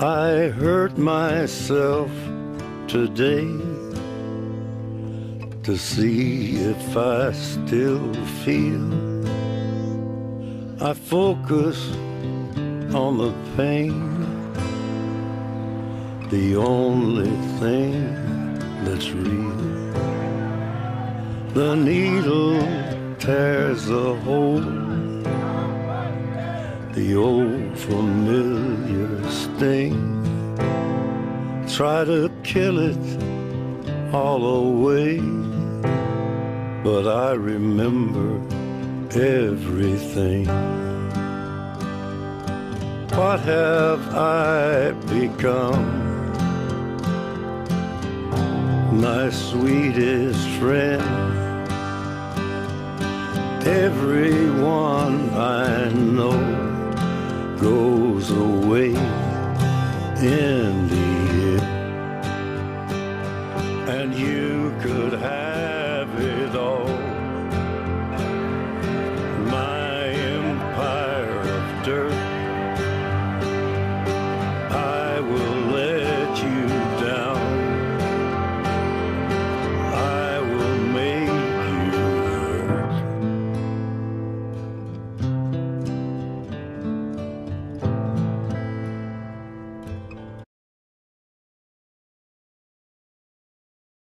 I hurt myself today to see if I still feel. I focus on the pain, the only thing that's real. The needle tears a hole, the old familiar sting. Try to kill it all away, but I remember everything. What have I become? My sweetest friend. Everyone I know goes away in the